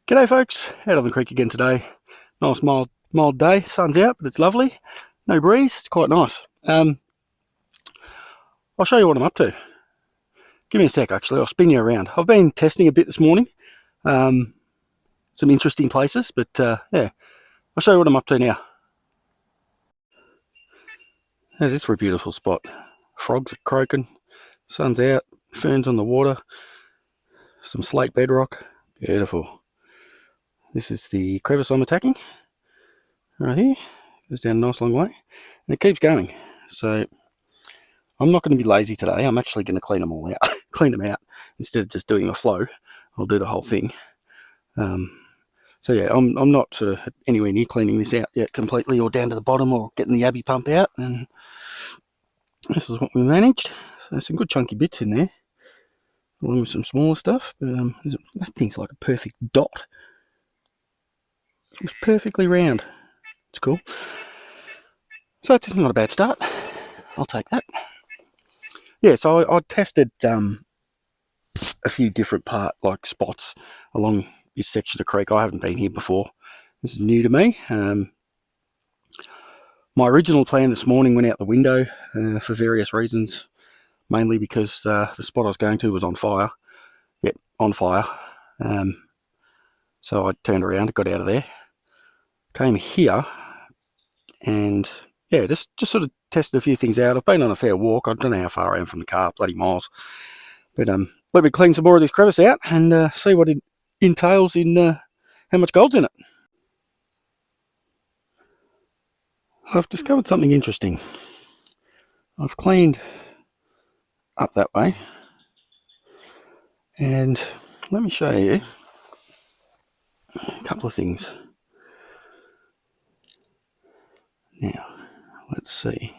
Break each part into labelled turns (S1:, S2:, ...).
S1: G'day folks, out on the creek again today. Nice mild day, sun's out but it's lovely. No breeze, it's quite nice. I'll show you what I'm up to. Give me a sec actually, I'll spin you around. I've been testing a bit this morning. Some interesting places, but yeah, I'll show you what I'm up to now. How's this for a beautiful spot? Frogs are croaking, sun's out, ferns on the water, some slate bedrock, beautiful. This is the crevice I'm attacking, right here. Goes down a nice long way, and it keeps going. So I'm not going to be lazy today. I'm actually going to clean them all out. Clean them out instead of just doing a flow. I'll do the whole thing. So yeah, I'm not sort of anywhere near cleaning this out yet completely, or down to the bottom, or getting the Abbey pump out. And this is what we managed. So there's some good chunky bits in there, along with some smaller stuff. But that thing's like a perfect dot. It's perfectly round. It's cool. So it's not a bad start. I'll take that. Yeah, so I tested a few different spots along this section of the creek. I haven't been here before. This is new to me. My original plan this morning went out the window for various reasons, mainly because the spot I was going to was on fire. Yep, on fire. So I turned around, got out of there, came here, and yeah, just sort of tested a few things out. I've been on a fair walk. I don't know how far I am from the car, bloody miles. But let me clean some more of this crevice out and see what it entails in how much gold's in it. I've discovered something interesting. I've cleaned up that way, and let me show you a couple of things. Now, let's see.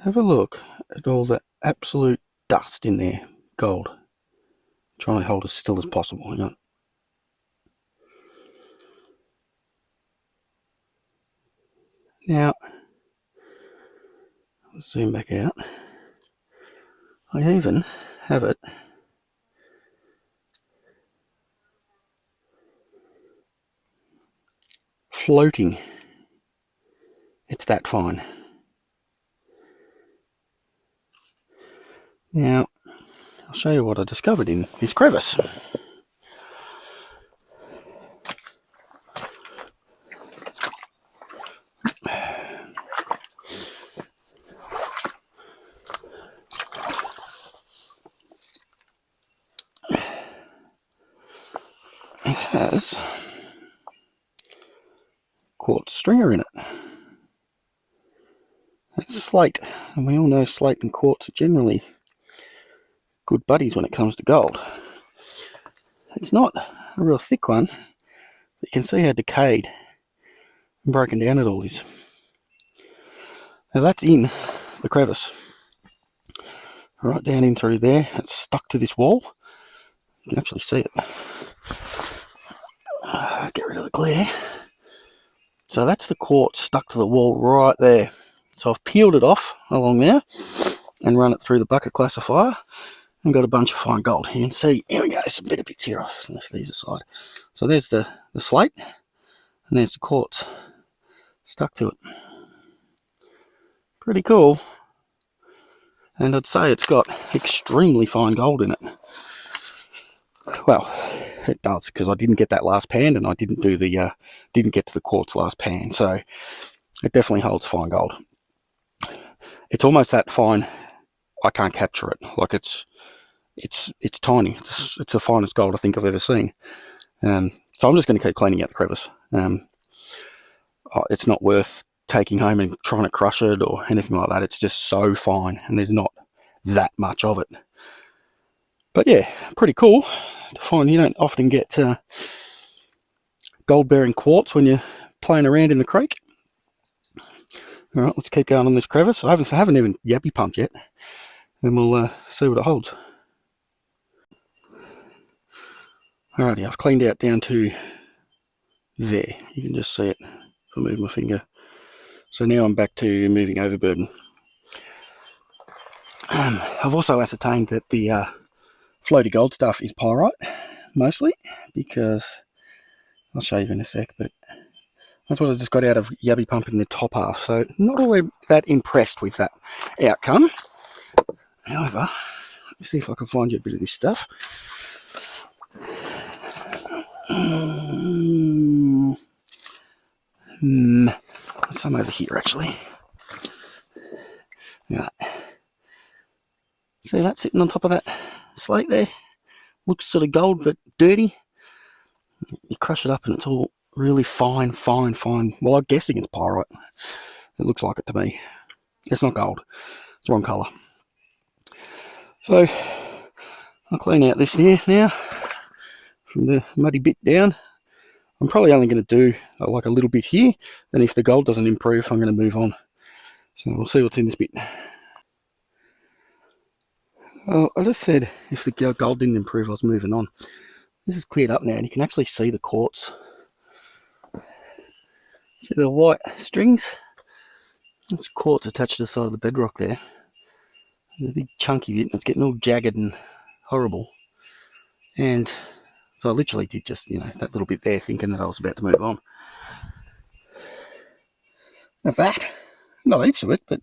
S1: Have a look at all the absolute dust in there, gold. Try and hold as still as possible. You know? Now, let's zoom back out. I even have it floating. It's that fine. Now, I'll show you what I discovered in this crevice. It has quartz stringer in it. It's slate, and we all know slate and quartz are generally good buddies when it comes to gold. It's not a real thick one, but you can see how decayed and broken down it all is. Now that's in the crevice. Right down in through there, it's stuck to this wall. You can actually see it. Get rid of the glare. So that's the quartz stuck to the wall right there. So I've peeled it off along there and run it through the bucket classifier and got a bunch of fine gold. You can see, here we go, some better bits here. I've left these aside. So there's the slate, and there's the quartz stuck to it. Pretty cool. And I'd say it's got extremely fine gold in it. Well, it does, because I didn't get that last pan, and I didn't do the didn't get to the quartz last pan, so it definitely holds fine gold. It's almost that fine I can't capture it. Like it's tiny. It's the finest gold I think I've ever seen. So I'm just going to keep cleaning out the crevice. It's not worth taking home and trying to crush it or anything like that. It's just so fine, and there's not that much of it. But yeah, pretty cool to find. You don't often get gold-bearing quartz when you're playing around in the creek. All right, let's keep going on this crevice. I haven't even Abbey pumped yet, and we'll see what it holds. Alrighty, I've cleaned out down to there. You can just see it if I move my finger. So now I'm back to moving overburden. I've also ascertained that the floaty gold stuff is pyrite. mostly, because I'll show you in a sec, but that's what I just got out of yabby pumping the top half, so not all that impressed with that outcome. However, let me see if I can find you a bit of this stuff. Some over here, actually. Yeah. See that sitting on top of that slate there? Looks sort of gold, but dirty. You crush it up and it's all really fine. Well, I'm guessing it's pyrite. It looks like it to me. It's not gold. It's the wrong colour. So, I'll clean out this here now, from the muddy bit down. I'm probably only going to do like a little bit here, and if the gold doesn't improve, I'm going to move on. So we'll see what's in this bit. Well, I just said if the gold didn't improve, I was moving on. This is cleared up now, and you can actually see the quartz. See the white strings? That's quartz attached to the side of the bedrock there. There's a big chunky bit, and it's getting all jagged and horrible. And so I literally did just, that little bit there, thinking that I was about to move on. That's that. Not heaps of it, but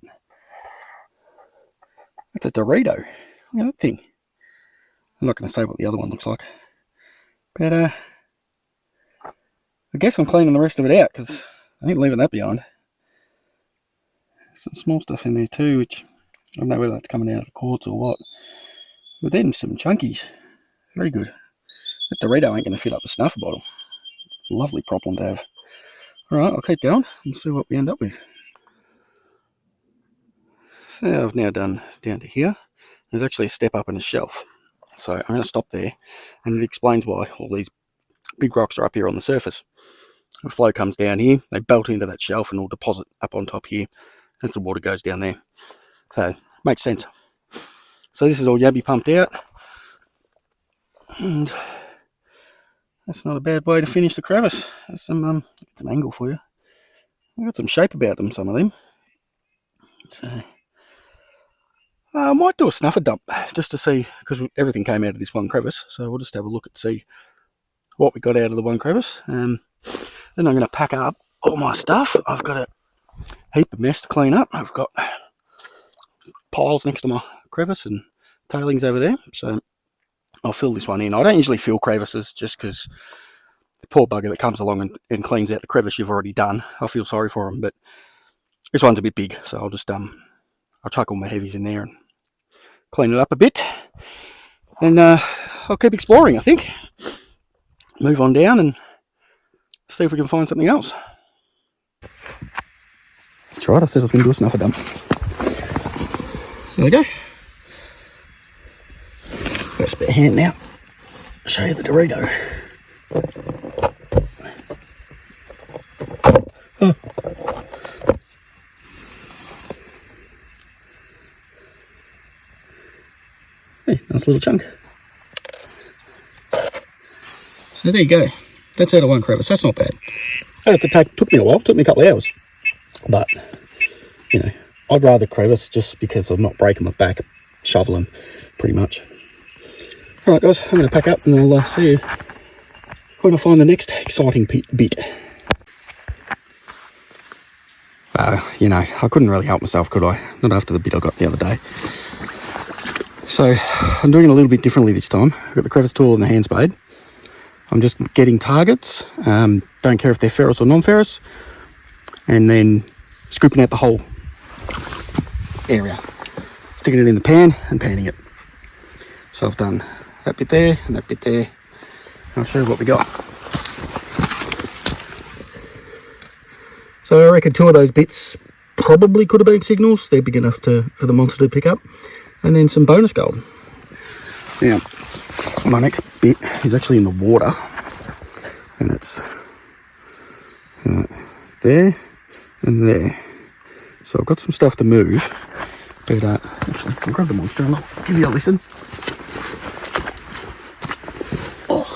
S1: that's a Dorito. Look at that thing. I'm not going to say what the other one looks like. But I guess I'm cleaning the rest of it out, because I ain't leaving that behind. Some small stuff in there too, which I don't know whether that's coming out of the quartz or what. But then some chunkies. Very good. That Dorito ain't going to fit up a snuffer bottle. It's a lovely problem to have. Alright, I'll keep going and see what we end up with. So I've now done down to here. There's actually a step up in a shelf. So I'm going to stop there, and it explains why all these big rocks are up here on the surface. The flow comes down here, they belt into that shelf and all deposit up on top here, as the water goes down there. So, makes sense. So this is all yabby pumped out, and that's not a bad way to finish the crevice. There's some angle for you. I've got some shape about them, some of them. So, I might do a snuffer dump just to see, because everything came out of this one crevice, so we'll just have a look and see what we got out of the one crevice. Then I'm going to pack up all my stuff. I've got a heap of mess to clean up. I've got piles next to my crevice and tailings over there, so I'll fill this one in. I don't usually fill crevices just because the poor bugger that comes along and cleans out the crevice you've already done, I feel sorry for him, but this one's a bit big, so I'll just I'll chuck all my heavies in there and clean it up a bit, and I'll keep exploring, I think. Move on down and see if we can find something else. That's right, I said I was going to do a snuffer dump. There we go. Got a spare hand now. I'll show you the Dorito. Oh. Hey, nice little chunk. So there you go. That's out of one crevice. That's not bad. It took me a while. It took me a couple of hours. But, I'd rather crevice just because I'm not breaking my back shoveling, pretty much. Alright guys, I'm going to pack up and I'll see you when I find the next exciting bit. I couldn't really help myself, could I? Not after the bit I got the other day. So, I'm doing it a little bit differently this time. I've got the crevice tool and the hand spade. I'm just getting targets, don't care if they're ferrous or non-ferrous, and then scooping out the whole area, sticking it in the pan and panning it. So I've done that bit there and that bit there. I'll show you what we got. So I reckon two of those bits probably could have been signals. They're big enough for the monster to pick up. And then some bonus gold. Now, my next bit is actually in the water, and it's there and there. So I've got some stuff to move, but actually I'll grab the monster and I'll give you a listen. Oh.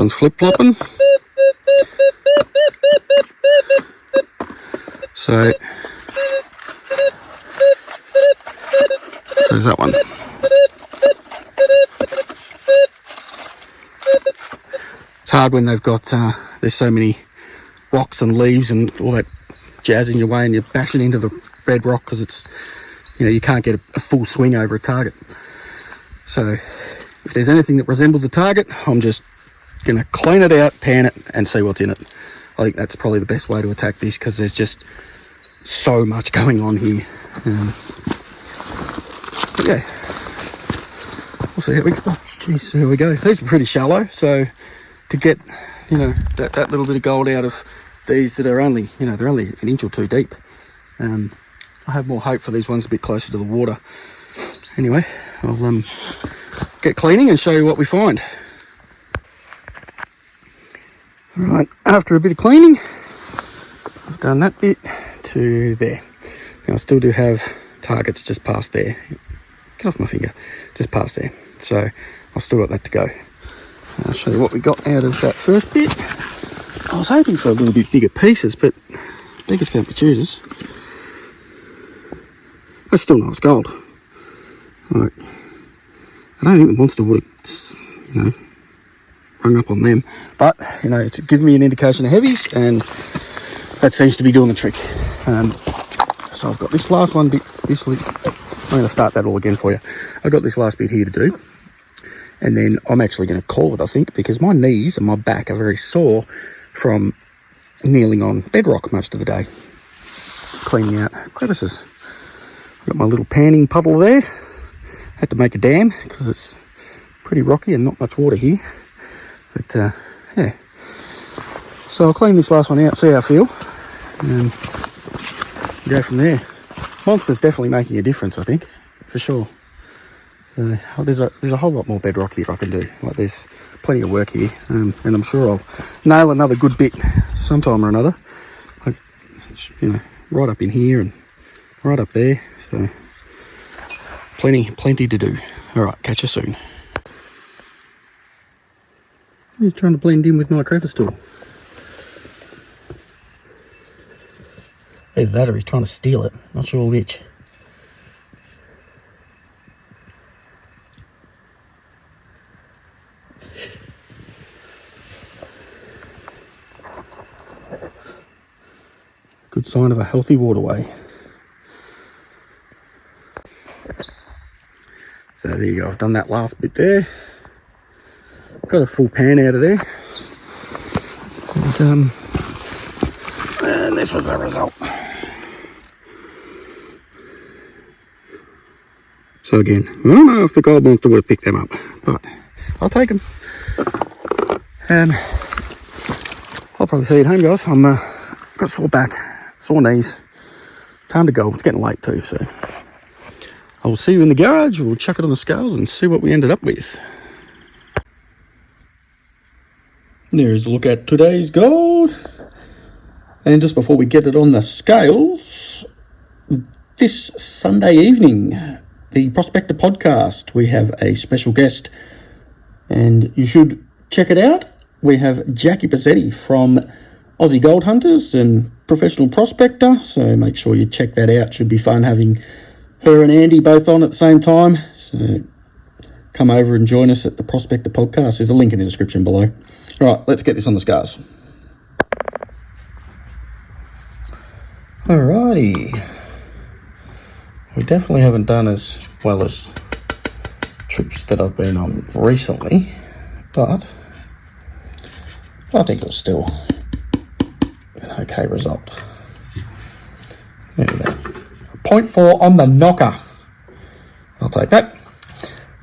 S1: one's flip-flopping. So there's that one. It's hard when they've got, there's so many rocks and leaves and all that jazz in your way, and you're bashing into the bedrock because it's, you can't get a full swing over a target. So if there's anything that resembles a target, I'm just going to clean it out, pan it, and see what's in it. I think that's probably the best way to attack this because there's just so much going on here. But yeah, we'll see how we go. Oh, geez, here we go. These are pretty shallow, so to get, that little bit of gold out of these that are only, they're only an inch or two deep. I have more hope for these ones a bit closer to the water. Anyway, I'll get cleaning and show you what we find. Alright, after a bit of cleaning, I've done that bit to there. Now I still do have targets just past there. Get off my finger, just past there. So I've still got that to go. I'll show you what we got out of that first bit. I was hoping for a little bit bigger pieces, but beggars can't be choosers. That's still nice gold. Like, I don't think the monster would have, rung up on them, but it's giving me an indication of heavies, and that seems to be doing the trick. So I've got this last one bit. I'm going to start that all again for you. I've got this last bit here to do. And then I'm actually going to call it, I think, because my knees and my back are very sore from kneeling on bedrock most of the day, cleaning out crevices. Got my little panning puddle there. Had to make a dam because it's pretty rocky and not much water here. But yeah. So I'll clean this last one out, see how I feel, and go from there. Monster's definitely making a difference, I think, for sure. There's a whole lot more bedrock here I can do. Like, there's plenty of work here, and I'm sure I'll nail another good bit sometime or another. Like, right up in here and right up there. So plenty to do. All right, catch you soon. He's trying to blend in with my crevice tool. Either that or he's trying to steal it. Not sure which. Good sign of a healthy waterway. So there you go, I've done that last bit there. Got a full pan out of there. And this was the result. So again, I don't know if the gold monster would have picked them up, but I'll take them. And I'll probably see you at home, guys. I'm got sore back, sore knees. Time to go. It's getting late too, so I will see you in the garage. We'll chuck it on the scales and see what we ended up with. There's a look at today's gold. And just before we get it on the scales, this Sunday evening, the Prospector podcast, we have a special guest, and you should check it out. We have Jackie Pizzetti from Aussie Gold Hunters and Professional Prospector, so make sure you check that out. Should be fun having her and Andy both on at the same time. So come over and join us at the Prospector podcast. There's a link in the description below. All right, let's get this on the scales. Alrighty. We definitely haven't done as well as trips that I've been on recently, but I think it was still an okay result. There you go. 0.4 on the knocker. I'll take that.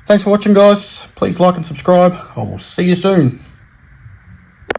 S1: Thanks for watching, guys. Please like and subscribe. I will see you soon.